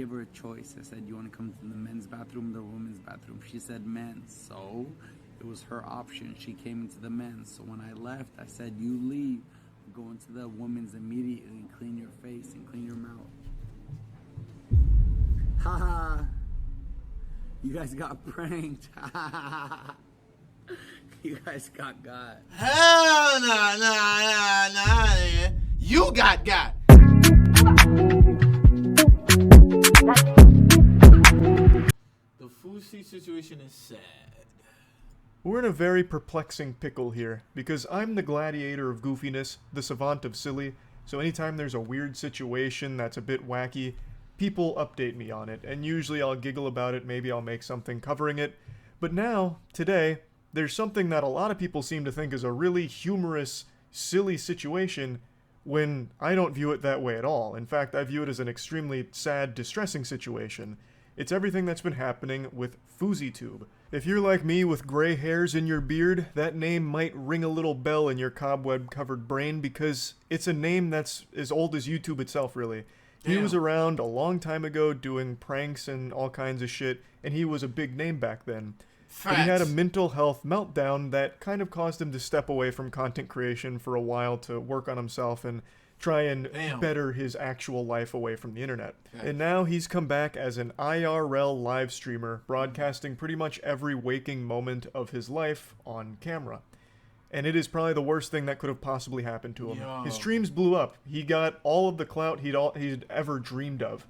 gave her a choice. I said, you want to come to the men's bathroom or the women's bathroom? She said men's, so it was her option. She came into the men's. So when I left, I said, you leave. Go into the women's immediately and clean your face and clean your mouth. Haha. You guys got pranked. You guys got. Hell nah. You got. The Fousey situation is sad. We're in a very perplexing pickle here, because I'm the gladiator of goofiness, the savant of silly, so anytime there's a weird situation that's a bit wacky, people update me on it, and usually I'll giggle about it, maybe I'll make something covering it. But now, today, there's something that a lot of people seem to think is a really humorous, silly situation, when I don't view it that way at all. In fact, I view it as an extremely sad, distressing situation. It's everything that's been happening with fouseytube. If you're like me with gray hairs in your beard, that name might ring a little bell in your cobweb-covered brain because it's a name that's as old as YouTube itself, really. He was around a long time ago doing pranks and all kinds of shit, and he was a big name back then. But he had a mental health meltdown that kind of caused him to step away from content creation for a while to work on himself and try and better his actual life away from the internet. And now he's come back as an IRL live streamer, broadcasting pretty much every waking moment of his life on camera. And it is probably the worst thing that could have possibly happened to him. His streams blew up. He got all of the clout he'd ever dreamed of.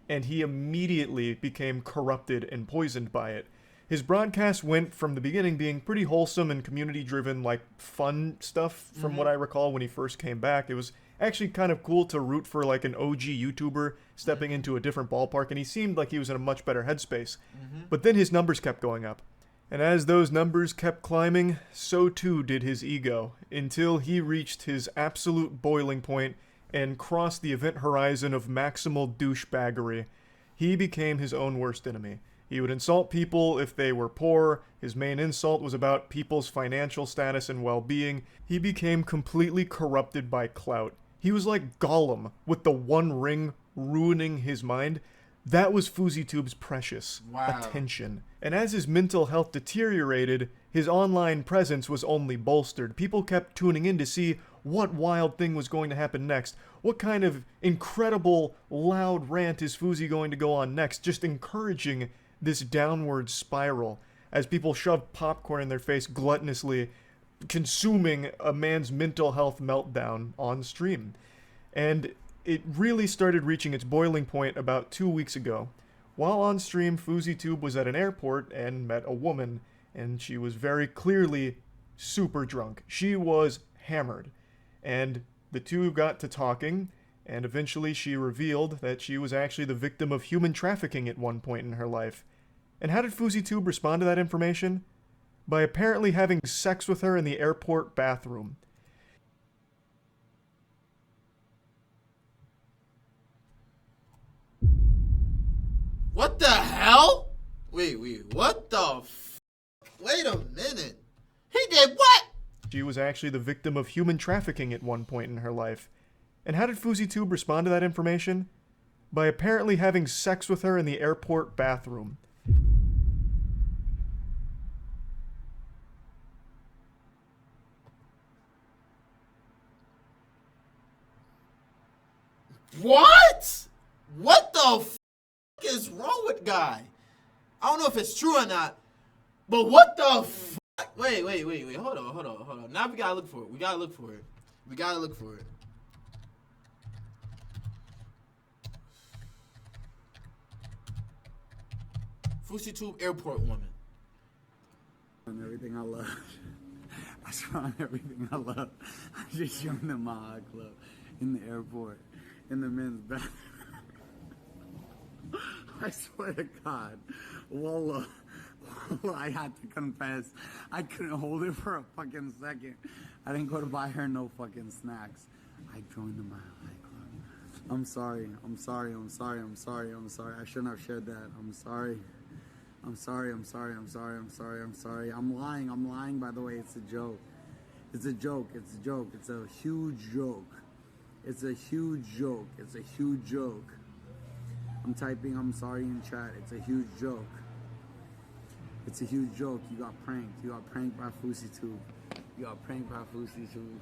And he immediately became corrupted and poisoned by it. His broadcast went from the beginning being pretty wholesome and community-driven, like fun stuff from what I recall when he first came back. It was actually kind of cool to root for like an OG YouTuber stepping into a different ballpark, and he seemed like he was in a much better headspace. But then his numbers kept going up. And as those numbers kept climbing, so too did his ego, until he reached his absolute boiling point and crossed the event horizon of maximal douchebaggery. He became his own worst enemy. He would insult people if they were poor. His main insult was about people's financial status and well-being. He became completely corrupted by clout. He was like Gollum, with the One Ring ruining his mind. That was fouseytube's precious attention. And as his mental health deteriorated, his online presence was only bolstered. People kept tuning in to see what wild thing was going to happen next. What kind of incredible, loud rant is Fousey going to go on next? Just encouraging this downward spiral as people shoved popcorn in their face gluttonously, consuming a man's mental health meltdown on stream. And it really started reaching its boiling point about 2 weeks ago. While on stream, fouseytube was at an airport and met a woman, and she was very clearly super drunk. She was hammered. And the two got to talking, and eventually she revealed that she was actually the victim of human trafficking at one point in her life. And how did fouseytube respond to that information? By apparently having sex with her in the airport bathroom. What the hell? Wait, what the Wait a minute. He did what? She was actually the victim of human trafficking at one point in her life. And how did fouseytube respond to that information? By apparently having sex with her in the airport bathroom. What? What the is wrong with guy? I don't know if it's true or not, but what the Wait. Hold on. Now we gotta look for it. We gotta look for it. fouseytube airport woman. On everything I love. I swear on everything I love. I just joined the Maha Club in the airport, in the men's bathroom. I swear to God, Wallah, I had to confess, I couldn't hold it for a fucking second. I didn't go to buy her no fucking snacks. I joined the Maha Club. I'm sorry. I shouldn't have shared that. I'm sorry. I'm lying, by the way. It's a joke. It's a huge joke. I'm typing I'm sorry in chat. It's a huge joke. It's a huge joke. You got pranked. You got pranked by FouseyTube. You got pranked by FouseyTube.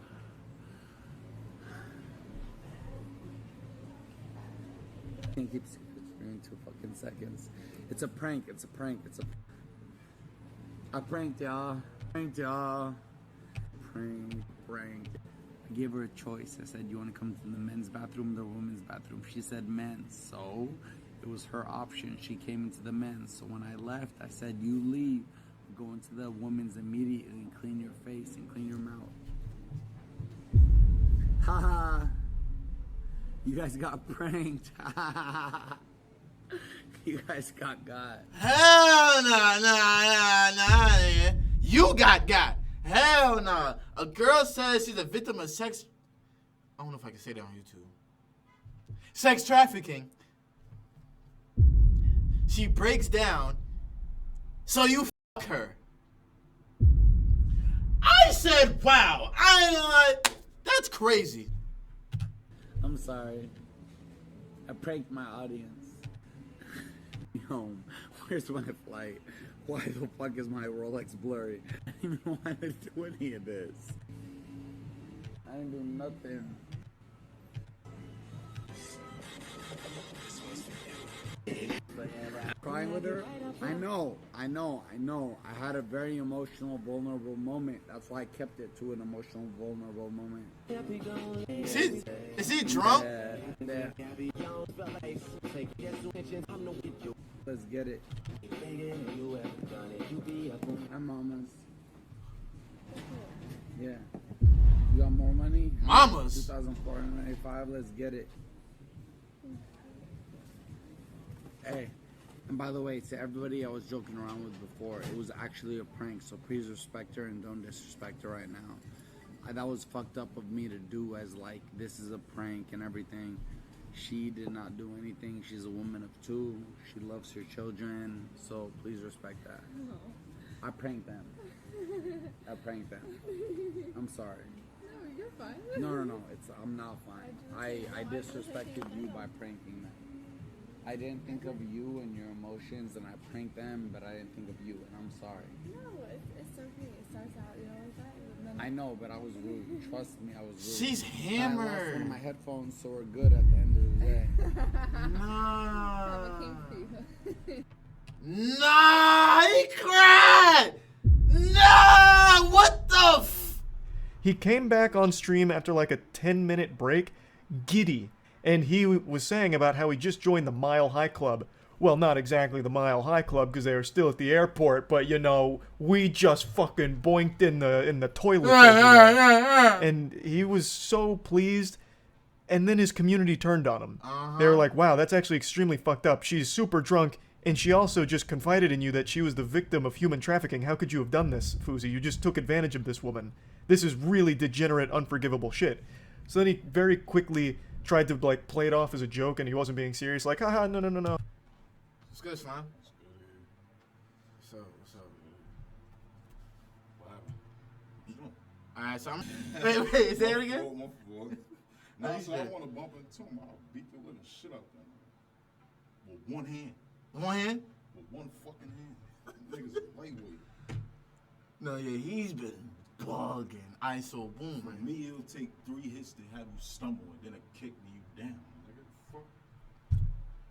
Can't keep secrets for 2 fucking seconds. It's a prank. It's a prank. It's a. I pranked y'all. Pranked y'all. Pranked. I gave her a choice. I said, "You want to come to the men's bathroom, the women's bathroom?" She said, "Men's." So it was her option. She came into the men's. So when I left, I said, "You leave. Go into the women's immediately and clean your face and clean your mouth." Haha. You guys got pranked. You guys got. Hell nah. You got. Hell nah. A girl says she's a victim of sex. I don't know if I can say that on YouTube. Sex trafficking. She breaks down. So you fuck her. I said, wow. I know what? That's crazy. I'm sorry. I pranked my audience. Yo, where's my flight? Why the fuck is my Rolex blurry? I didn't even want to do any of this. I didn't do nothing. Crying with her? I know. I had a very emotional, vulnerable moment. That's why I kept it to an emotional, vulnerable moment. Is he drunk? Yeah. Let's get it. Hi, mamas. Yeah. You got more money? Mamas? 2,495. Let's get it. Hey, and by the way, to everybody I was joking around with before, it was actually a prank, so please respect her and don't disrespect her right now. That was fucked up of me to do, as like, this is a prank and everything. She did not do anything. She's a woman of 2. She loves her children, so please respect that. No. I pranked them. I'm sorry. No, you're fine. No. I'm not fine. I disrespected you by pranking them. I didn't think of you and your emotions, and I pranked them, but I didn't think of you, and I'm sorry. No, it's okay. It starts out, like that. And then I know, but I was rude. Trust me, I was rude. She's But I lost one hammered. of my headphones, so we're good at the end of the day. Nah. came for you. Nah, he cried. Nah, what the He came back on stream after like a 10-minute break, giddy, and he was saying about how he just joined the Mile High Club. Well, not exactly the Mile High Club, because they were still at the airport, but, you know, we just fucking boinked in the toilet. And he was so pleased, and then his community turned on him. They were like, wow, that's actually extremely fucked up. She's super drunk, and she also just confided in you that she was the victim of human trafficking. How could you have done this, Fousey? You just took advantage of this woman. This is really degenerate, unforgivable shit. So then he very quickly tried to, like, play it off as a joke, and he wasn't being serious. Like, haha, no. What's good, Slime? What's good here? What's up? What happened? Alright, so I'm... Wait, say it again? My fault. Nah, so I want to bump into him. I'll beat the living shit out there. With one hand. One hand? With one fucking hand. Niggas lightweight. No, yeah, he's been bugging. Alright, so boom, For man. me, it'll take 3 hits to have you stumble and then a kick to you down. Nigga, fuck.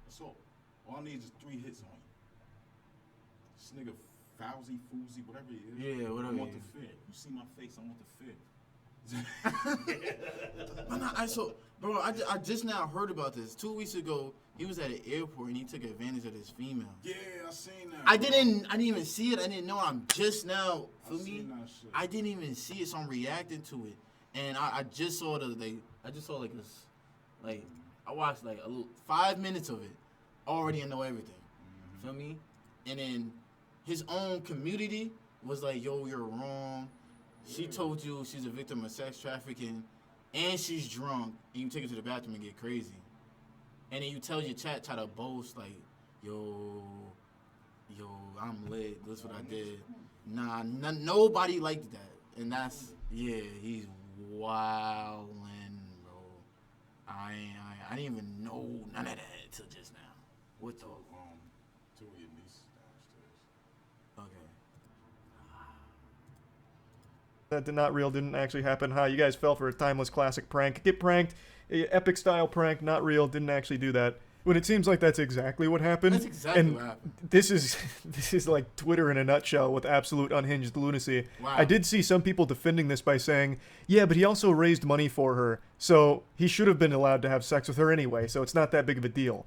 That's all. All I need is 3 hits on you. This nigga Fousey, whatever he is. Yeah, whatever I want he the fear. You see my face, I want the fear. Bro, I just now heard about this. 2 weeks ago, he was at an airport and he took advantage of this female. Yeah, I seen that. I bro. didn't even see it. I didn't know. I'm just now. I For me, seen that shit. I didn't even see it, so I'm reacting to it. And I just saw this. Like, I watched like 5 minutes of it. Already I know everything. Feel me? And then his own community was like, yo, you're wrong. She told you she's a victim of sex trafficking and she's drunk, and you take her to the bathroom and get crazy. And then you tell your chat, try to boast like, yo, I'm lit. That's what I did. Nah, nobody liked that. And that's, yeah, he's wildin', bro. I didn't even know none of that until just now. What the? Two of your nieces downstairs. Okay. That did not real, didn't actually happen. You guys fell for a timeless classic prank. Get pranked, epic style prank, not real, didn't actually do that. When it seems like that's exactly what happened. That's exactly and what happened. This is like Twitter in a nutshell with absolute unhinged lunacy. Wow. I did see some people defending this by saying, yeah, but he also raised money for her, so he should have been allowed to have sex with her anyway, so it's not that big of a deal.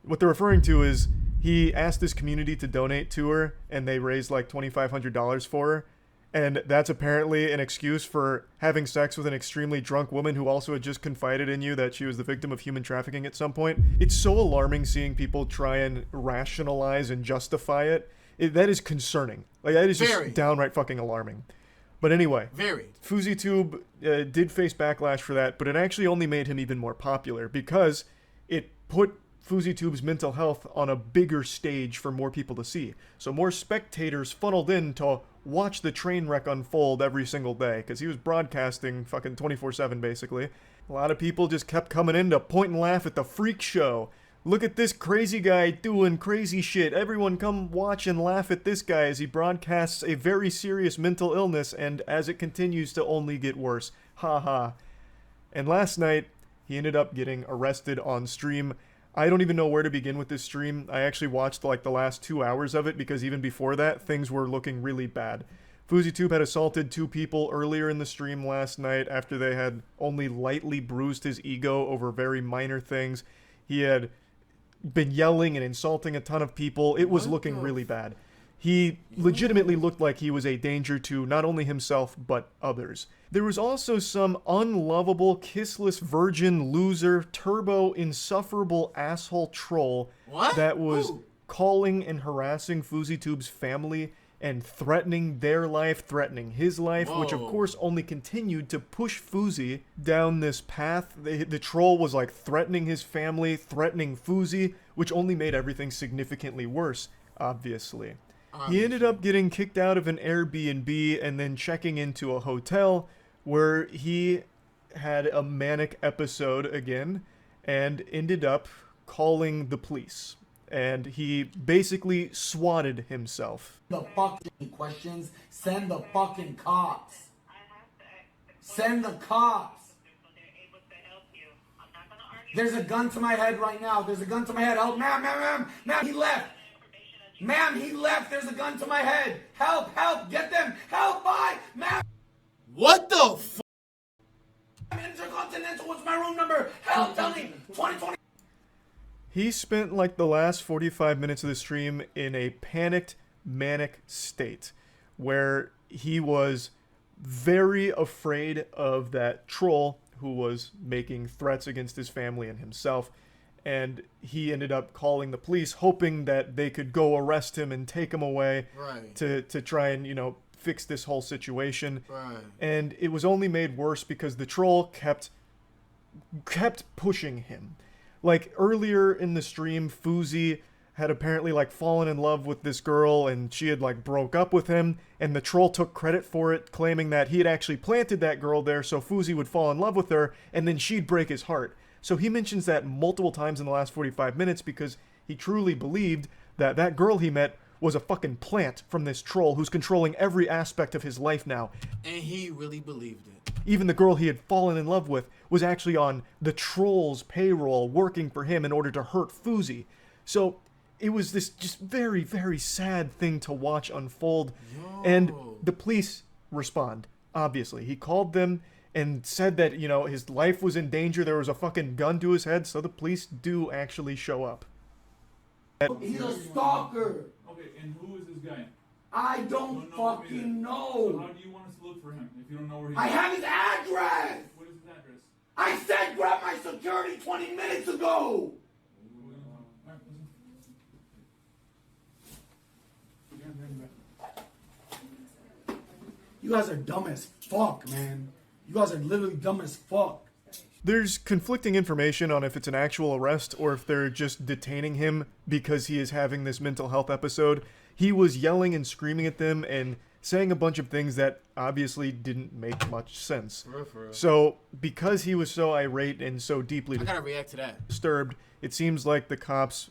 What they're referring to is he asked his community to donate to her, and they raised like $2,500 for her. And that's apparently an excuse for having sex with an extremely drunk woman who also had just confided in you that she was the victim of human trafficking at some point. It's so alarming seeing people try and rationalize and justify it. That is concerning. Like, that is just downright fucking alarming. But anyway, FouseyTube did face backlash for that, but it actually only made him even more popular because it put FouseyTube's mental health on a bigger stage for more people to see. So more spectators funneled in to watch the train wreck unfold every single day, because he was broadcasting fucking 24/7 basically. A lot of people just kept coming in to point and laugh at the freak show. Look at this crazy guy doing crazy shit. Everyone come watch and laugh at this guy as he broadcasts a very serious mental illness, and as it continues to only get worse. Ha ha. And last night, he ended up getting arrested on stream. I don't even know where to begin with this stream. I actually watched like the last 2 hours of it because even before that, things were looking really bad. FouseyTube had assaulted 2 people earlier in the stream last night after they had only lightly bruised his ego over very minor things. He had been yelling and insulting a ton of people. It was looking really bad. He legitimately looked like he was a danger to not only himself, but others. There was also some unlovable, kissless, virgin, loser, turbo, insufferable asshole troll that was calling and harassing FouseyTube's family and threatening their life, threatening his life, which of course only continued to push Fousey down this path. The troll was like threatening his family, threatening Fousey, which only made everything significantly worse, obviously. He ended up getting kicked out of an Airbnb and then checking into a hotel where he had a manic episode again and ended up calling the police. And he basically swatted himself. The fucking questions, send the fucking cops. Send the cops. There's a gun to my head right now. There's a gun to my head. Help, ma'am, he left. Ma'am, he left. There's a gun to my head. Help, get them. Help, ma'am. What the f***? Intercontinental, what's my room number? Help, tell me. 2020. He spent like the last 45 minutes of the stream in a panicked, manic state where he was very afraid of that troll who was making threats against his family and himself. And he ended up calling the police, hoping that they could go arrest him and take him away to try and, you know, fix this whole situation. And it was only made worse because the troll kept pushing him. Like, earlier in the stream, Fousey had apparently, like, fallen in love with this girl, and she had, like, broke up with him, and the troll took credit for it, claiming that he had actually planted that girl there so Fousey would fall in love with her, and then she'd break his heart. So he mentions that multiple times in the last 45 minutes because he truly believed that that girl he met was a fucking plant from this troll who's controlling every aspect of his life now. And he really believed it. Even the girl he had fallen in love with was actually on the troll's payroll working for him in order to hurt Fousey. So it was this just very, very sad thing to watch unfold. And the police respond, obviously. He called them and said that, you know, his life was in danger. There was a fucking gun to his head, so the police do actually show up. He's a stalker. Okay, and who is this guy? I don't fucking know. So how do you want us to look for him if you don't know where he is? I have his address. What is his address? I said grab my security 20 minutes ago. You guys are dumb as fuck, man. You guys are literally dumb as fuck. There's conflicting information on if it's an actual arrest or if they're just detaining him because he is having this mental health episode. He was yelling and screaming at them and saying a bunch of things that obviously didn't make much sense. For real. So, because he was so irate and so deeply I gotta react to that. disturbed, it seems like the cops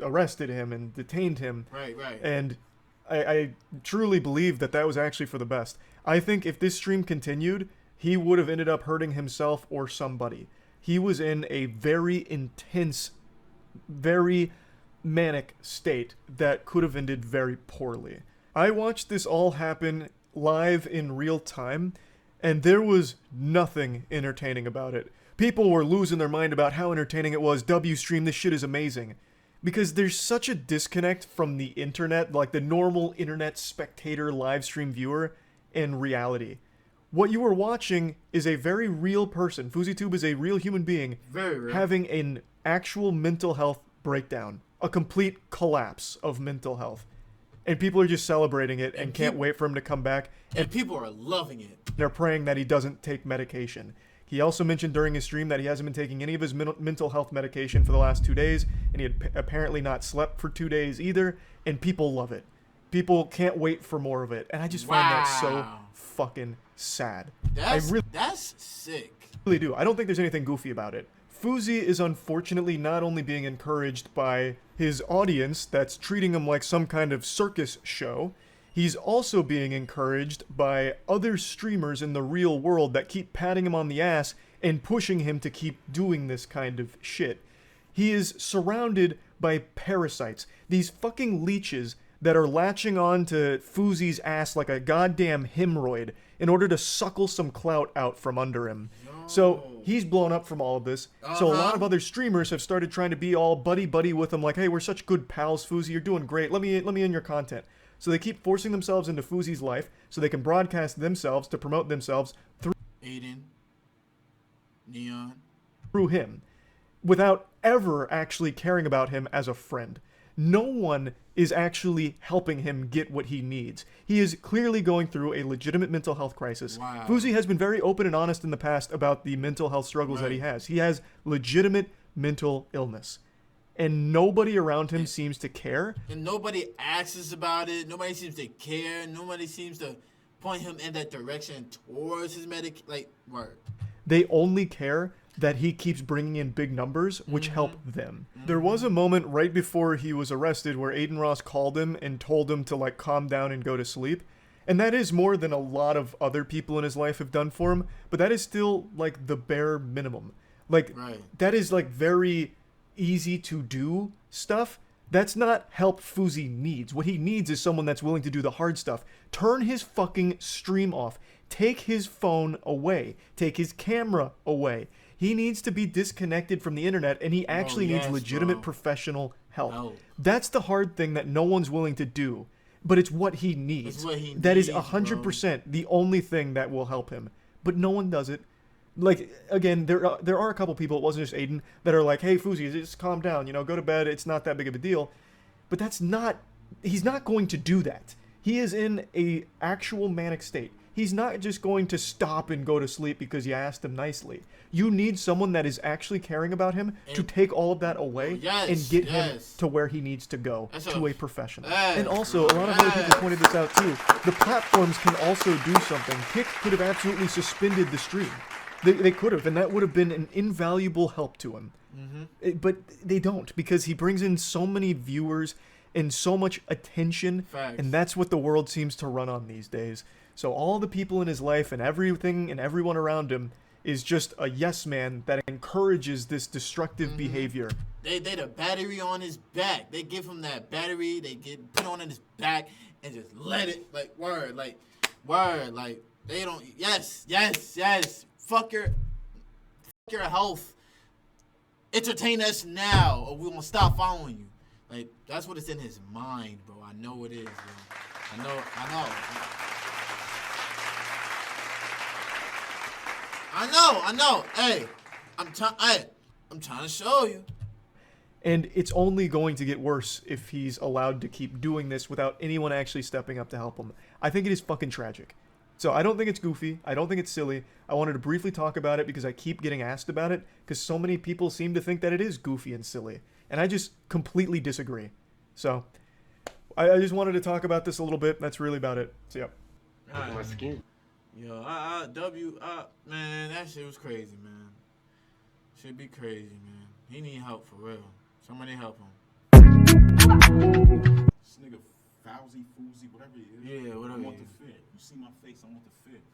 arrested him and detained him. Right. And I truly believe that was actually for the best. I think if this stream continued, he would have ended up hurting himself or somebody. He was in a very intense, very manic state that could have ended very poorly. I watched this all happen live in real time, and there was nothing entertaining about it. People were losing their mind about how entertaining it was. W-stream, this shit is amazing. Because there's such a disconnect from the internet, like the normal internet spectator live stream viewer, and reality. What you were watching is a very real person. FouseyTube is a real human being Very real. having an actual mental health breakdown. A complete collapse of mental health. And people are just celebrating it and can't wait for him to come back. And people are loving it. They're praying that he doesn't take medication. He also mentioned during his stream that he hasn't been taking any of his mental health medication for the last 2 days, and he had apparently not slept for 2 days either, and people love it. People can't wait for more of it, and I just find that so fucking sad. That's sick. I really do. I don't think there's anything goofy about it. Fousey is unfortunately not only being encouraged by his audience that's treating him like some kind of circus show, he's also being encouraged by other streamers in the real world that keep patting him on the ass and pushing him to keep doing this kind of shit. He is surrounded by parasites, these fucking leeches that are latching on to Fousey's ass like a goddamn hemorrhoid in order to suckle some clout out from under him. So he's blown up from all of this. So a lot of other streamers have started trying to be all buddy-buddy with him, like, hey, we're such good pals, Fousey, you're doing great, let me in your content. So they keep forcing themselves into Fousey's life so they can broadcast themselves to promote themselves through Aiden, Neon, through him, without ever actually caring about him as a friend. No one is actually helping him get what he needs. He is clearly going through a legitimate mental health crisis. Wow. Fousey has been very open and honest in the past about the mental health struggles that he has. He has legitimate mental illness. And nobody around him seems to care. And nobody asks about it. Nobody seems to care. Nobody seems to point him in that direction towards his word. They only care that he keeps bringing in big numbers, which help them. There was a moment right before he was arrested where Aiden Ross called him and told him to, like, calm down and go to sleep. And that is more than a lot of other people in his life have done for him, but that is still, like, the bare minimum. Like, that is, like, very easy to do stuff. That's not help Fousey needs. What he needs is someone that's willing to do the hard stuff. Turn his fucking stream off. Take his phone away. Take his camera away. He needs to be disconnected from the internet, and he actually needs legitimate professional help. That's the hard thing that no one's willing to do, but it's what he needs. That is 100% the only thing that will help him, but no one does it. Like, again, there are a couple people, it wasn't just Aiden, that are like, hey, Fousey, just calm down, go to bed, it's not that big of a deal. But he's not going to do that. He is in a actual manic state. He's not just going to stop and go to sleep because you asked him nicely. You need someone that is actually caring about him to take all of that away and get him to where he needs to go, to a professional. And also, a lot of other people pointed this out too. The platforms can also do something. Kick could have absolutely suspended the stream. They could have, and that would have been an invaluable help to him. But they don't, because he brings in so many viewers and so much attention, and that's what the world seems to run on these days. So all the people in his life and everything and everyone around him is just a yes man that encourages this destructive behavior. They the battery on his back. They give him that battery. They put on in his back and just let it word. They don't. Yes. Fuck your health. Entertain us now, or we gonna stop following you. That's what it's in his mind, bro. I know it is, bro. I know. Hey, I'm trying to show you. And it's only going to get worse if he's allowed to keep doing this without anyone actually stepping up to help him. I think it is fucking tragic. So I don't think it's goofy. I don't think it's silly. I wanted to briefly talk about it because I keep getting asked about it because so many people seem to think that it is goofy and silly. And I just completely disagree. So I just wanted to talk about this a little bit. That's really about it. So, yeah. My skin. Yo, man, that shit was crazy, man. Should be crazy, man. He need help for real. Somebody help him. whatever he is. Yeah, whatever I want he the fifth. You see my face, I want the fifth.